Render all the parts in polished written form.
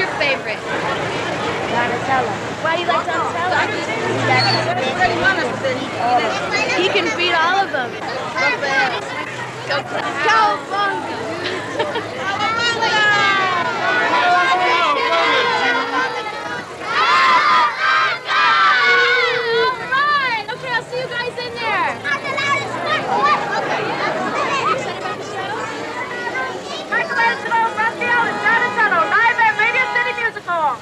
your favorite? Donatello. Why do you like Donatello? He can beat all of them. Cowabunga! Alright! Okay, I'll see you guys in there. Michelangelo, Raphael, and Donatello, live at Radio City Music Hall.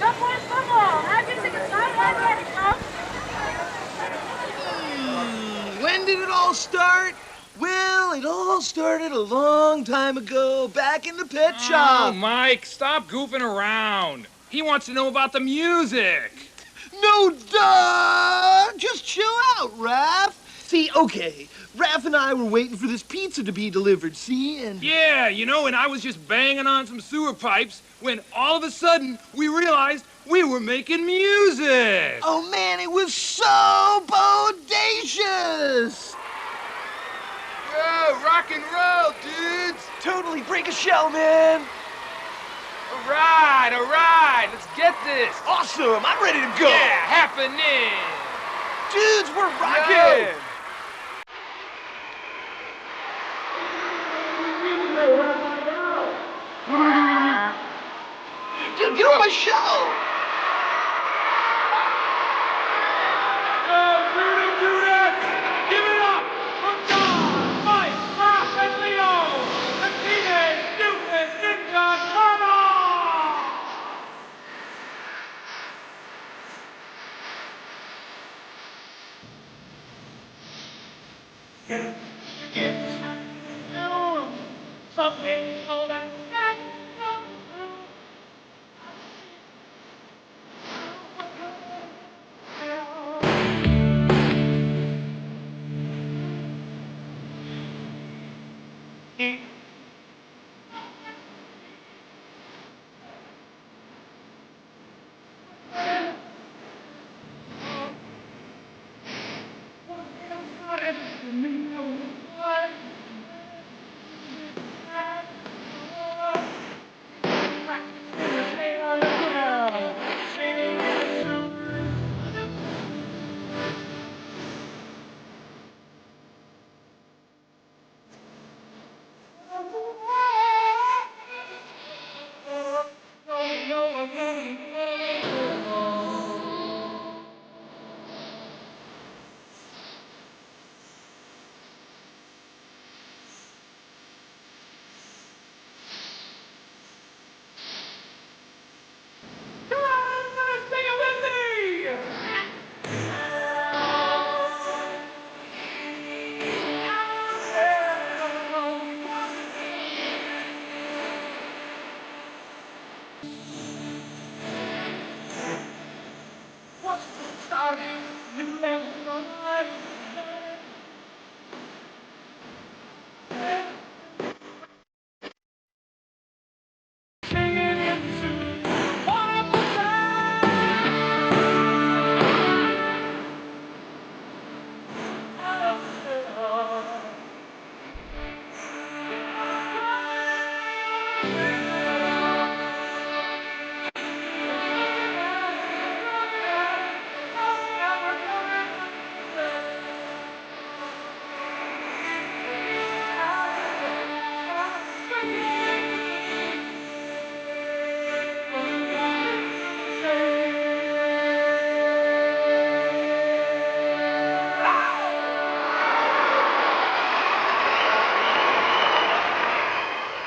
Jump on football. Have your tickets signed already, folks. When did it all start? Well, it all started a long time ago, back in the pet shop. Oh, Mike, stop goofing around. He wants to know about the music. No, duh! Just chill out, Raph. See, okay, Raph and I were waiting for this pizza to be delivered, see, and... Yeah, you know, and I was just banging on some sewer pipes when all of a sudden we realized we were making music. Oh, man, it was so bodacious! Whoa, rock and roll, dudes. Totally break a shell, man. All right, let's get this. Awesome, I'm ready to go. Yeah, happening. Dudes, we're rocking. Yeah. Dude, get on my show. Give it up for John, Mike, Raph, and Leo, the Teenage Mutant Ninja Turtles!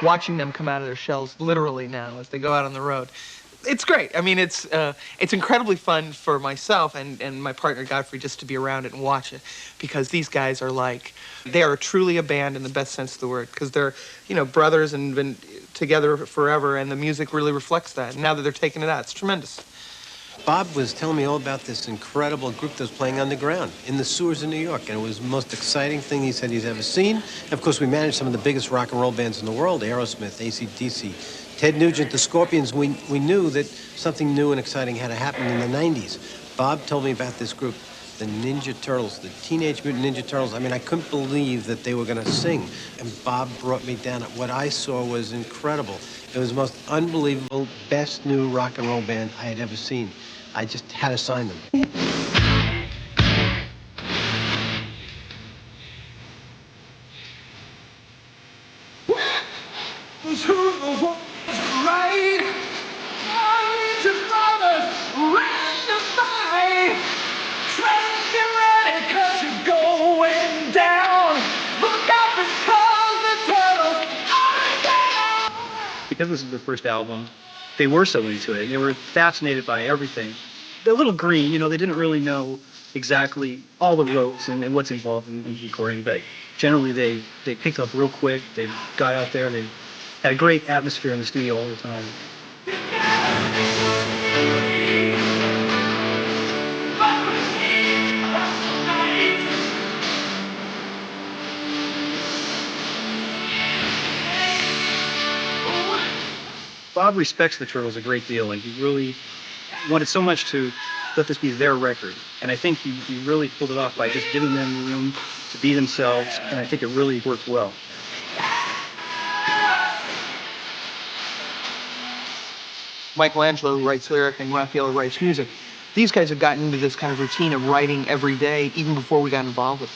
Watching them come out of their shells literally now as they go out on the road. It's great. I mean, it's incredibly fun for myself and my partner Godfrey just to be around it and watch it, because these guys are like, they are truly a band in the best sense of the word, because they're, you know, brothers and been together forever, and the music really reflects that. And now that they're taking it out, it's tremendous. Bob was telling me all about this incredible group that was playing underground in the sewers of New York, and it was the most exciting thing he said he's ever seen. And of course, we managed some of the biggest rock and roll bands in the world, Aerosmith, AC/DC, Ted Nugent, the Scorpions. We knew that something new and exciting had to happen in the 90s. Bob told me about this group, the Ninja Turtles, the Teenage Mutant Ninja Turtles. I mean, I couldn't believe that they were going to sing. And Bob brought me down. What I saw was incredible. It was the most unbelievable, best new rock and roll band I had ever seen. I just had to sign them. Because this is their first album, they were so into it. They were fascinated by everything. They're a little green, you know, they didn't really know exactly all the ropes and what's involved in recording, but generally they picked up real quick. They got out there, they had a great atmosphere in the studio all the time. Bob respects the Turtles a great deal, and he really wanted so much to let this be their record. And I think he really pulled it off by just giving them the room to be themselves, and I think it really worked well. Michelangelo writes lyric and Raphael writes music. These guys have gotten into this kind of routine of writing every day, even before we got involved with it.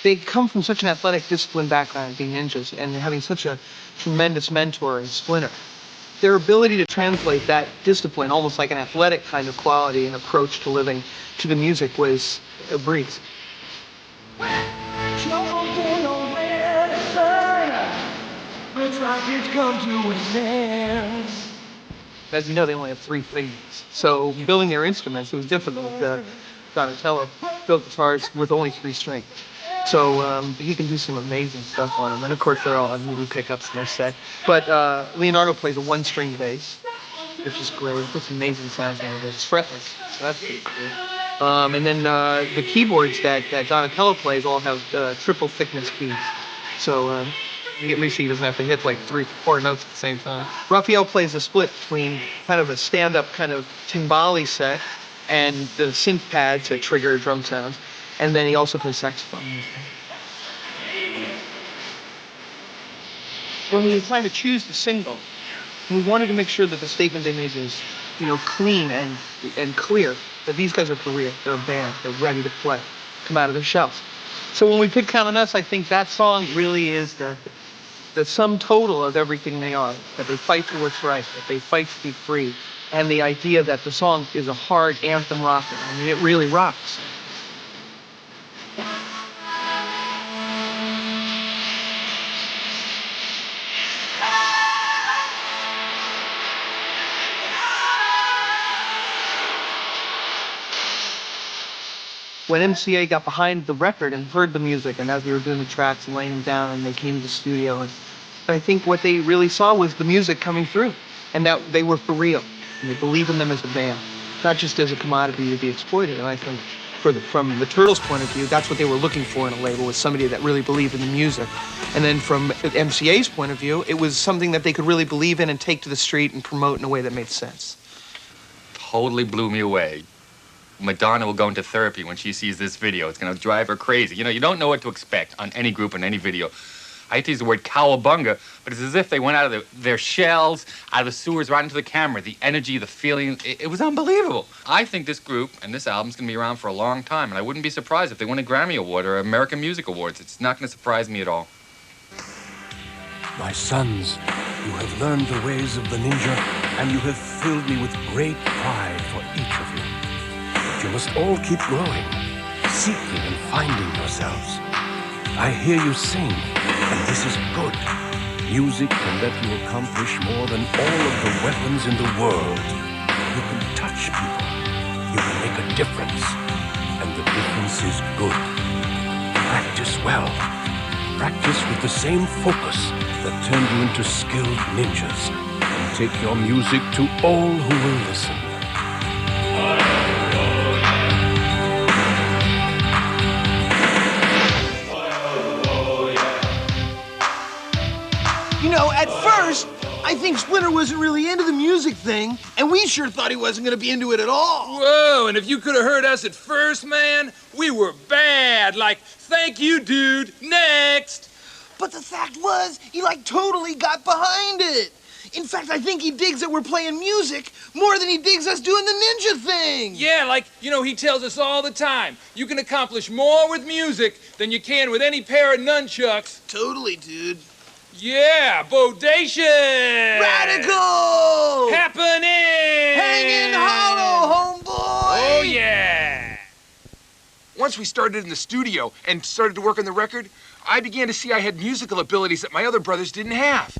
They come from such an athletic discipline background, being ninjas, and having such a tremendous mentor in Splinter. Their ability to translate that discipline, almost like an athletic kind of quality and approach to living, to the music was a breeze. As you know, they only have 3 fingers, so building their instruments, it was difficult. Donatello built guitars with only 3 strings. So he can do some amazing stuff on them. And of course, they're all on Voodoo pickups in their set. But Leonardo plays a 1-string bass, which is great. It's amazing sounds out of it. It's fretless, so that's pretty cool. And then the keyboards that Donatello plays all have triple thickness keys. So at least he doesn't have to hit like 3 or 4 notes at the same time. Raphael plays a split between kind of a stand-up kind of timbali set and the synth pad to trigger drum sounds. And then he also plays saxophone. When we were trying to choose the single, we wanted to make sure that the statement they made was, you know, clean and clear. That these guys are for real. They're a band. They're ready to play. Come out of their shells. So when we picked Count on Us, I think that song really is the sum total of everything they are. That they fight for what's right. That they fight to be free. And the idea that the song is a hard anthem rocker. I mean, it really rocks. When MCA got behind the record and heard the music, and as we were doing the tracks and laying them down, and they came to the studio, and I think what they really saw was the music coming through, and that they were for real, and they believed in them as a band, not just as a commodity to be exploited. And I think from the Turtles' point of view, that's what they were looking for in a label, was somebody that really believed in the music. And then from MCA's point of view, it was something that they could really believe in and take to the street and promote in a way that made sense. Totally blew me away. Madonna will go into therapy when she sees this video. It's going to drive her crazy. You know, you don't know what to expect on any group and any video. I hate to use the word cowabunga, but it's as if they went out of their shells, out of the sewers, right into the camera. The energy, the feeling, it was unbelievable. I think this group and this album's going to be around for a long time, and I wouldn't be surprised if they win a Grammy Award or American Music Awards. It's not going to surprise me at all. My sons, you have learned the ways of the ninja, and you have filled me with great pride for each of you. But you must all keep growing, seeking and finding yourselves. I hear you sing, and this is good. Music can let you accomplish more than all of the weapons in the world. You can touch people. You can make a difference. And the difference is good. Practice well. Practice with the same focus that turned you into skilled ninjas. And take your music to all who will listen. I think Splinter wasn't really into the music thing, and we sure thought he wasn't going to be into it at all. Whoa, and if you could have heard us at first, man, we were bad. Like, thank you, dude. Next. But the fact was, he totally got behind it. In fact, I think he digs that we're playing music more than he digs us doing the ninja thing. Yeah, he tells us all the time, you can accomplish more with music than you can with any pair of nunchucks. Totally, dude. Yeah, bodacious! Radical! Happening! Hanging hollow, homeboy! Oh, yeah! Once we started in the studio and started to work on the record, I began to see I had musical abilities that my other brothers didn't have.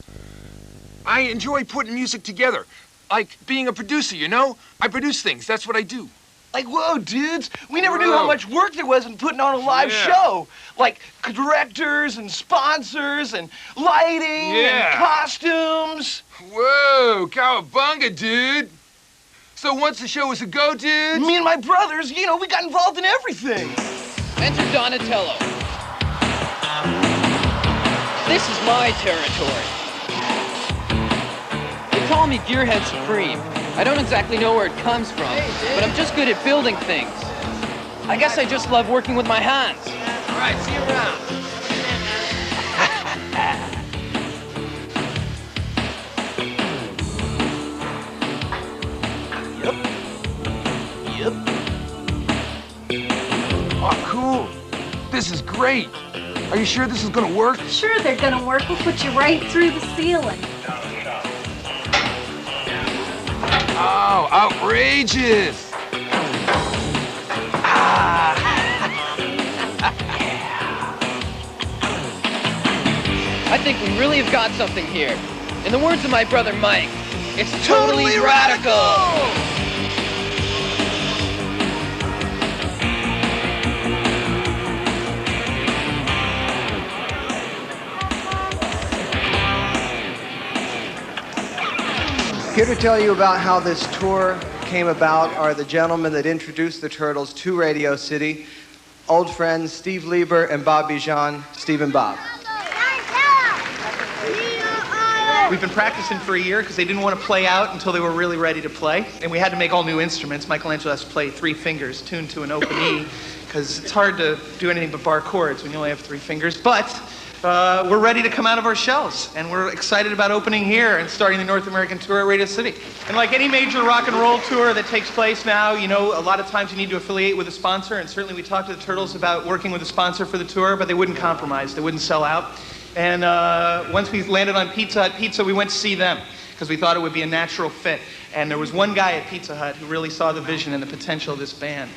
I enjoy putting music together, like being a producer, you know? I produce things, that's what I do. Whoa, dudes, we never knew how much work there was in putting on a live show. Like directors and sponsors and lighting and costumes. Whoa, cowabunga, dude. So once the show was a go, dude? Me and my brothers, we got involved in everything. Enter Donatello. This is my territory. They call me Gearhead Supreme. I don't exactly know where it comes from, but I'm just good at building things. I guess I just love working with my hands. All right, see you around. Yep. Oh, cool. This is great. Are you sure this is gonna work? Sure they're gonna work. We'll put you right through the ceiling. Oh, outrageous! I think we really have got something here. In the words of my brother Mike, it's totally radical! Here to tell you about how this tour came about are the gentlemen that introduced the Turtles to Radio City, old friends Steve Lieber and Bob Bijan. Steve and Bob. We've been practicing for a year because they didn't want to play out until they were really ready to play. And we had to make all new instruments. Michelangelo has to play 3 fingers tuned to an open E because it's hard to do anything but bar chords when you only have 3 fingers. But we're ready to come out of our shells, and we're excited about opening here and starting the North American tour at Radio City. And like any major rock and roll tour that takes place now, a lot of times you need to affiliate with a sponsor, and certainly we talked to the Turtles about working with a sponsor for the tour, but they wouldn't compromise. They wouldn't sell out. And once we landed on Pizza Hut Pizza, we went to see them because we thought it would be a natural fit. And there was one guy at Pizza Hut who really saw the vision and the potential of this band.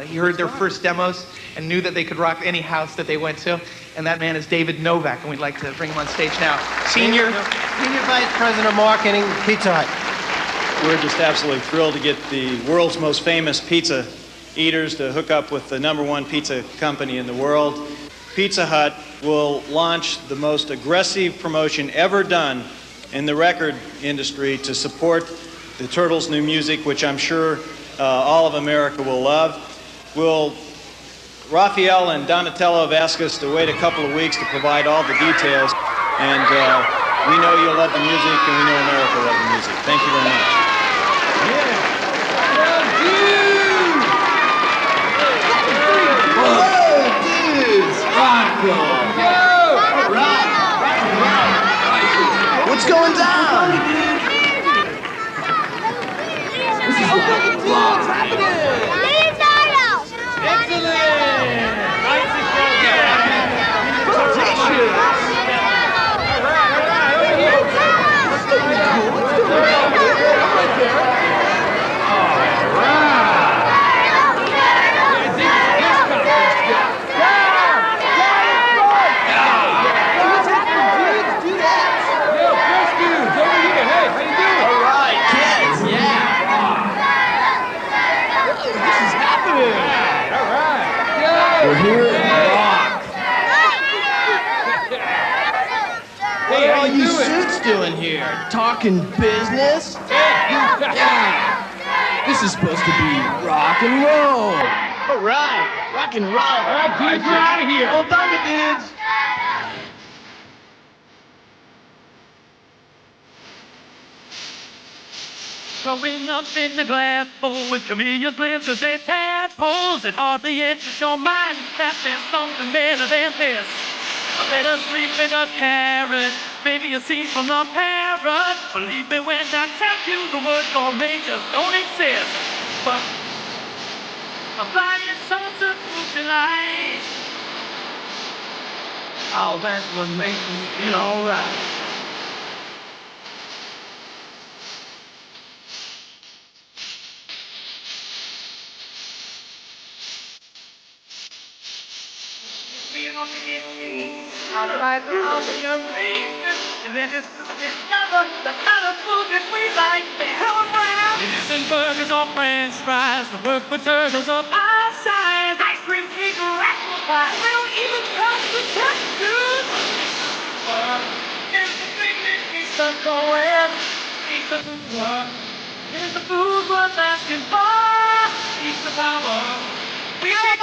He heard their first demos and knew that they could rock any house that they went to. And that man is David Novak, and we'd like to bring him on stage now. Senior Vice President of Marketing, Pizza Hut. We're just absolutely thrilled to get the world's most famous pizza eaters to hook up with the #1 pizza company in the world. Pizza Hut will launch the most aggressive promotion ever done in the record industry to support the Turtles' new music, which I'm sure all of America will love. Raphael and Donatello have asked us to wait a couple of weeks to provide all the details, and we know you'll love the music, and we know America will love the music. Thank you very much. What's going down? This is what's happening. We're here at Rock. Hey, how you suits doing here? Talking business? Yeah. This is supposed to be rock and roll. All right, rock and roll. All right, dudes, we're out of here. Well done, dudes. Growing up in the glass bowl with chameleon glimpses and tadpoles, it hardly enters your mind that there's something better than this. A better sleep in a carrot, maybe a scene from the parrot. Believe me when I tell you the word gourmet just don't exist. But a flying saucer through the light, oh, that's what makes me feel alright. I'll try to help you make it. And then it's discover the kind of food that we like to have around. It isn't burgers or french fries, the work for turtles or pie size. Ice cream, cake, or apple pie. We don't even touch the textures. But here's the thing that keeps us going. Keeps us in work. Here's the food worth asking for. Keeps the power. We keep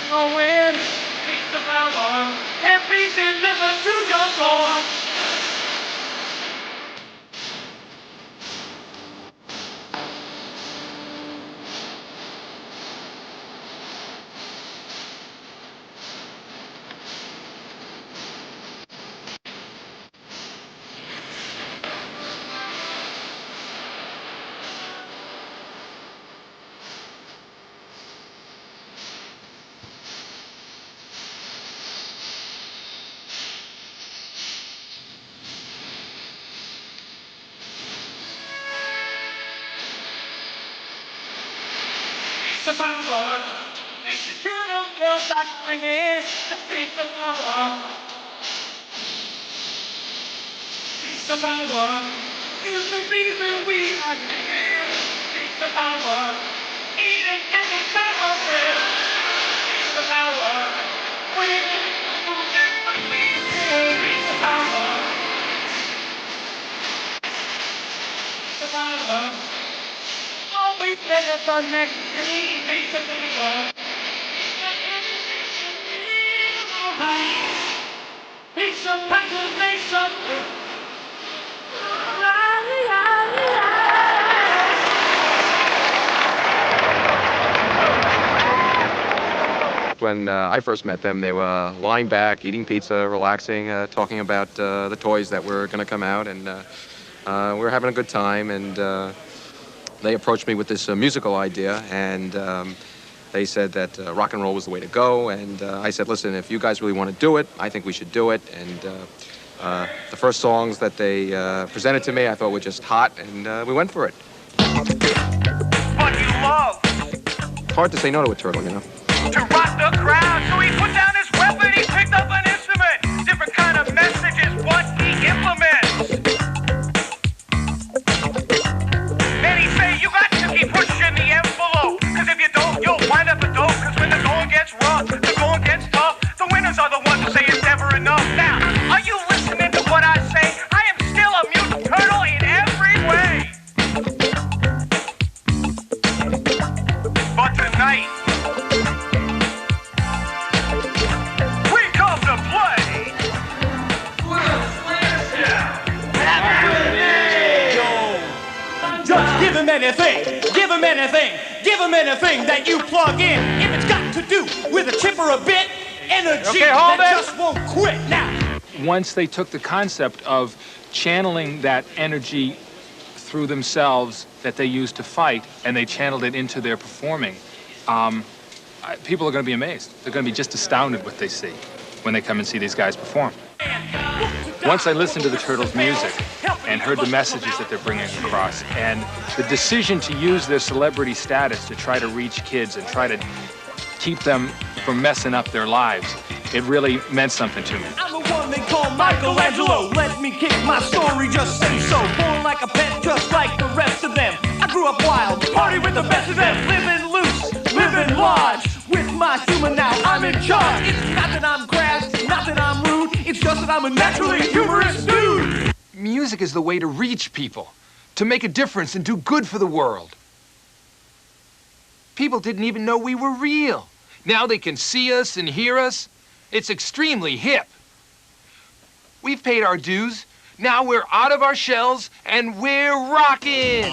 going. Keeps the power. And please deliver to your door. The power makes the children feel like singing. It's the power. It's the power. It's the reason we are here. It's the power. Eating any kind of bread. It's the power. It's the power. It's the power. Always better for next day. It's the power. It's the power. It's the When I first met them, they were lying back, eating pizza, relaxing, talking about the toys that were going to come out, and we were having a good time. And they approached me with this musical idea, and they said that rock and roll was the way to go. And I said, listen, if you guys really want to do it, I think we should do it. And the first songs that they presented to me, I thought were just hot, and we went for it. What you love? It's hard to say no to a turtle, you know. To rock the crowd, so he put down his weapon, he picked up an instrument. Different kind of messages, what he implements. And he say, you got to keep pushing the envelope, cause if you don't, you'll wind up a dope. Cause when the going gets rough, the going gets tough, the winners are the ones who say it's never enough. Now, are you listening to what I say? I am still a mutant turtle in every way. But tonight, give him anything that you plug in. If it's got to do with a chip or a bit, energy that just won't quit now. Once they took the concept of channeling that energy through themselves that they used to fight, and they channeled it into their performing, people are going to be amazed. They're going to be just astounded what they see when they come and see these guys perform. Once I listened to the Turtles' music and heard the messages that they're bringing across, and the decision to use their celebrity status to try to reach kids and try to keep them from messing up their lives, it really meant something to me. I'm the one they call Michelangelo. Let me kick my story, just say so. Born like a pet, just like the rest of them. I grew up wild, party with the best of them. Living loose, living large. With my humor now, I'm in charge. It's not that I'm crass, not that I'm rude. It's just that I'm a naturally humorous dude. Music is the way to reach people, to make a difference and do good for the world. People didn't even know we were real. Now they can see us and hear us. It's extremely hip. We've paid our dues Now we're out of our shells and we're rocking.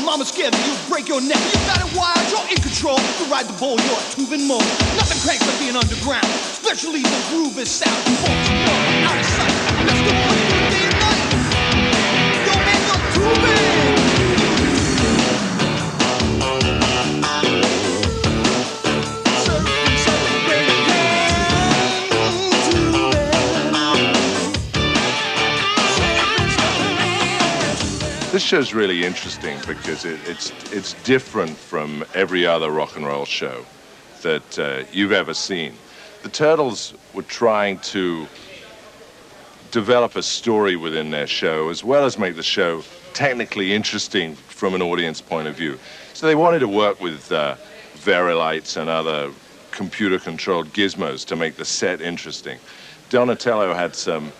Mama's scared that you'll break your neck. You got it wild, you're in control. You ride the bull, you're a tubing mole. Nothing cranks like being underground, especially the groove is sound. Won't you know, out of sight. Let's go on day and night. Yo, man, you're tubing. This show's really interesting because it's different from every other rock and roll show that you've ever seen. The Turtles were trying to develop a story within their show as well as make the show technically interesting from an audience point of view. So they wanted to work with Verilites and other computer-controlled gizmos to make the set interesting. Donatello had some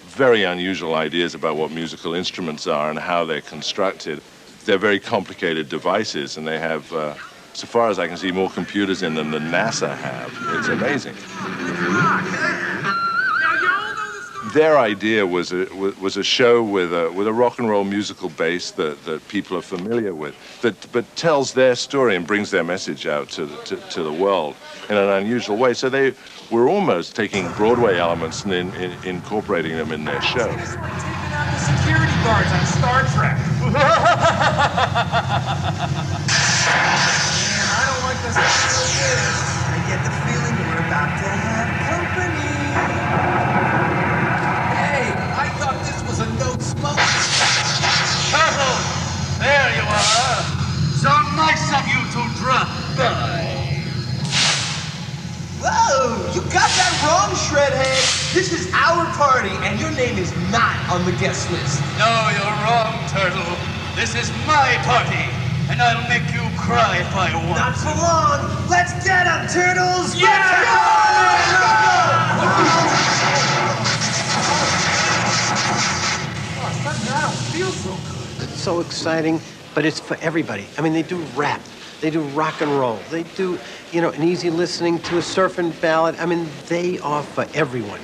very unusual ideas about what musical instruments are and how they're constructed. They're very complicated devices, and they have, so far as I can see, more computers in them than NASA have. It's amazing. Their idea was a show with a rock and roll musical base that people are familiar with, but tells their story and brings their message out to the world in an unusual way. So they were almost taking Broadway elements and incorporating them in their show. Taking out the security guards on Star Trek. Man, I don't like this. I get the feeling we're about to have company. I thought this was a no smoke. Turtle! There you are. So nice of you to drop by. Whoa! You got that wrong, Shredhead. This is our party, and your name is not on the guest list. No, you're wrong, Turtle. This is my party, and I'll make you cry if I want. Not for long. Let's get 'em, Turtles! Yeah! Let's go! I don't feel so good. It's so exciting, but it's for everybody. I mean, they do rap, they do rock and roll, they do, you know, an easy listening to a surfing ballad. I mean, they are for everyone.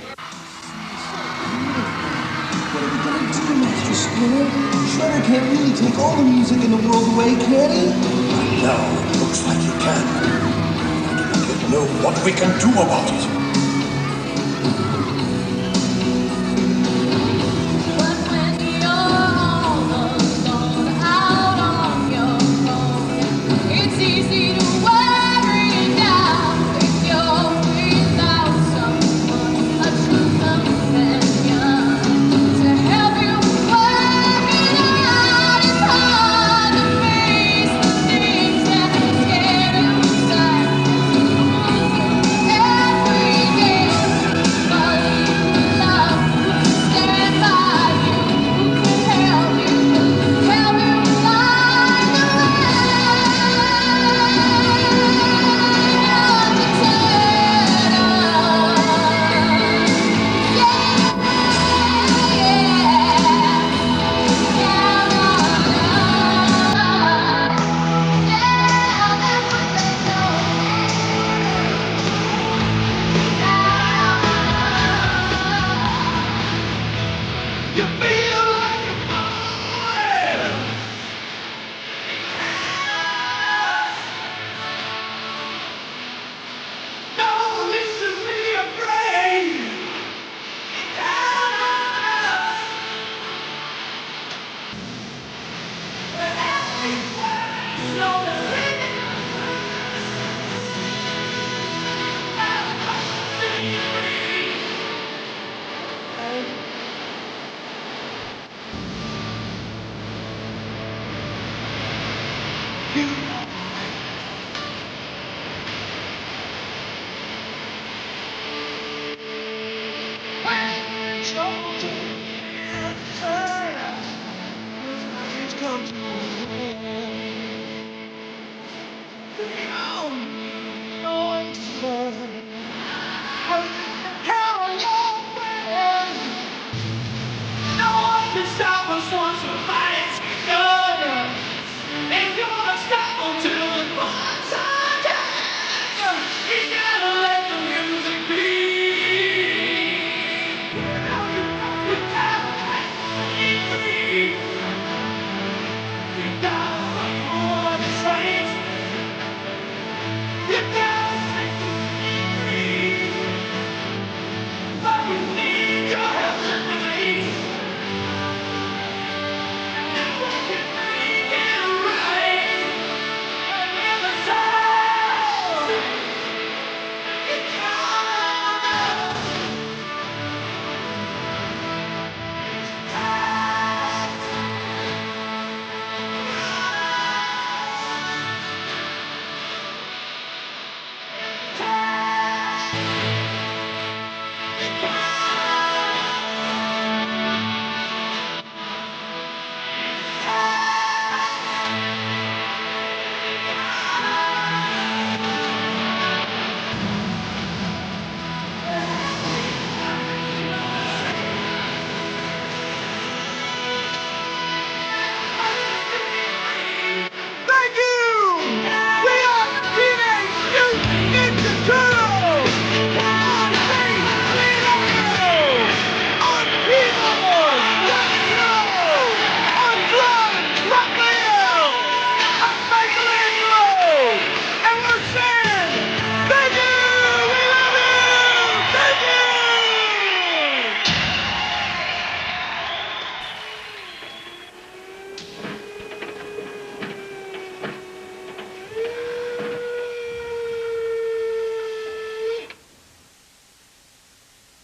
What are we gonna do, Master Splinter? Shredder can't really take all the music in the world away, can he? Right now, it looks like you can. I do not yet know what we can do about it.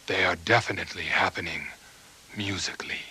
They are definitely happening musically.